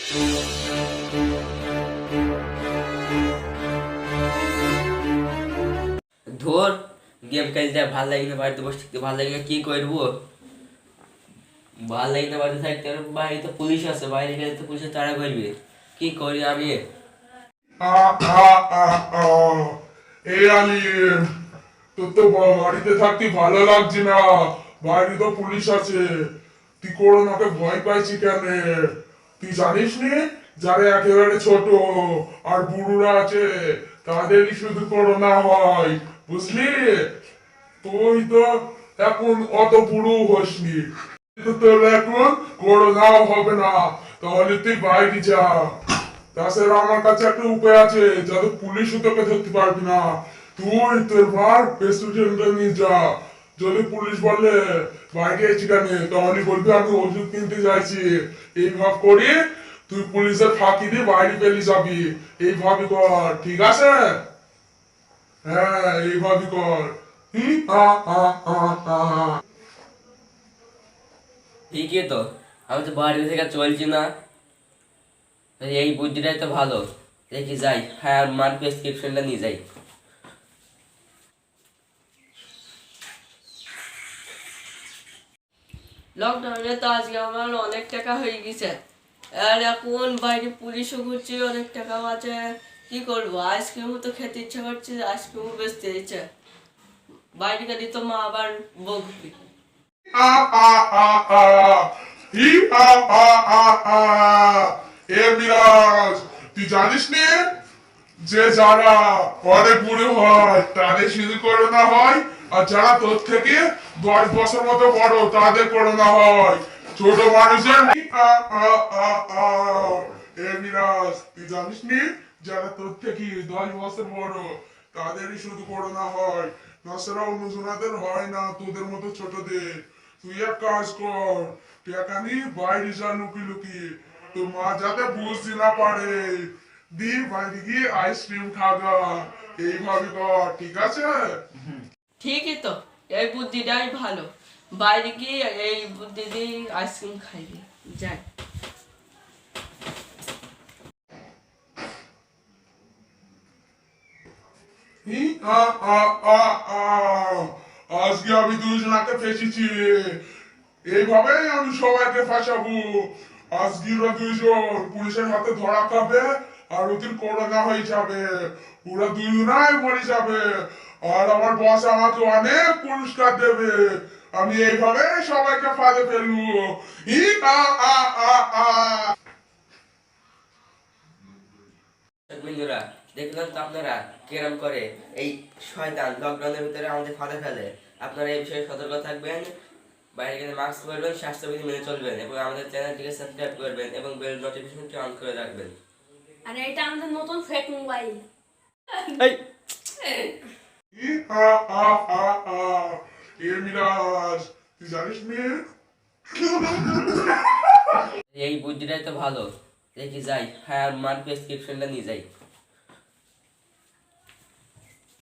ধর গেম খেলতে ভাল লাগে না, বাড়িতে বসে থাকতে ভাল লাগে না, কি করবো? ভাল লাগে না বাড়িতে থাকতে, বাড়িতে পুলিশ আছে, বাইরে গেলে তো পুলিশে তাড়া করবে, কি করি আমি? এই আলিম, তোর তো বাড়িতে থাকতে ভালো লাগছে না। বাইরে তো পুলিশ আছে, তুই করোনাকে ভয় পাইছি কেন? তুই জানিস নি যারা একেবারে ছোট আর বুড়োরা আছে তাদেরই শুধু করোনা হয়, বুঝলি? তুই তো এখন অত বুড়ো হসনি, তো তোর এখন করোনাও হবে না। তাহলে তুই বাইরে যা। তাছাড়া আমার কাছে একটা উপায় আছে, যাতে পুলিশও তোকে ধরতে পারবি না। তুই তোর মার প্রেসক্রিপশনটা নিয়ে যা। যদি পুলিশ বলে বাইরে আছি কেন, তাহলে বলবি আমি ওষুধ কিনতে যাইছি। এইভাব করি তুই পুলিশের ফাঁকি দিয়ে বাইরে পেলে যাবি। এইভাবে কর, ঠিক আছে? হ্যাঁ, এইভাবে কর। হি হা হা হা হা। ঠিকই তো, আমি তো বাড়ি থেকে চলছি না, এই বুদ্ধিটাই তো ভালো। দেখি যাই, হ্যাঁ মার প্রেসক্রিপশনটা নিয়ে যাই। লকডাউনে তো আজকে আমার অনেক টাকা হয়ে গেছে, আর এখন বাইরে পুলিশও ঘুরছে, অনেক টাকাও আছে। কি করবো, আইসক্রিমও তো খেতে ইচ্ছা করছে, আইসক্রিমও বেচতে ইচ্ছে। বাইরে গেলে তো মা আবার বকবে। আ আ আ আ হি আ আ আ আ। এ মিরাজ, তুই জানিস নে যে যারা অনেক বুড়ো হয় তাদের শুধু করোনা হয়, আর যারা তোর থেকে 10 বছর মতো বড় তাদের করোনা হয়। ছোট মানুষের আ আ আ আ। এ মিরাজ, তুই জানিস নি যারা তোর থেকে 10 বছর বড় তাদেরই শুধু করোনা হয়, তাছাড়া অন্যজনাদের হয় না, তোদের মতো ছোটদের। তুই এক কাজ কর, টাকা নিয়ে বাইরে যা লুকি লুকি, তো মা যাতে বুঝতে না পারে। দি বাইরে গিয়ে আইসক্রিম খাগা। এইভাবে কর, ঠিক আছে? ঠিকই তো, এই বুদ্ধিটাই ভালো। বাইরে গিয়ে এই বুদ্ধি দিয়ে আইসক্রিম খাইবি। যাই। হি আ আ আ আ। আজকে আমি দুজনাকে ফেসেছি। এইভাবেই আমি সবাইকে ফাঁসাবো। আজকে ওরা দুইজন পুলিশের হাতে ধরা খাবে, আর ওদের করোনা হয়ে যাবে। ওরা দুজনাই মরে যাবে, আর আমার বস আমাকে অনেক পুরস্কার দেবে। আমি এইভাবে সবাইকে ফাঁদে ফেলবো। হি আ আ আ আ। বন্ধুরা, দেখলাম তো আপনারা কেরাম করে এই শয়তান লকডাউনের ভিতরে আমাদের ফাঁদে ফেলে। আপনারা এই বিষয়ে সতর্ক থাকবেন, বাইরে গেলে মাস্ক পরবেন, স্বাস্থ্যবিধি মেনে চলবেন, এবং আমাদের চ্যানেলটিকে সাবস্ক্রাইব করবেন এবং বেল নোটিফিকেশনটি অন করে রাখবেন। আরে এটা আমাদের নতুন ফেক মোবাইল। এই হি আ আ আ আ। এ মিরাজ, তুই জানিস নে এই বুদ্ধিটাই তো ভালো। দেখি যাই, হ্যাঁ মার প্রেসক্রিপশনটা নিয়ে যাই।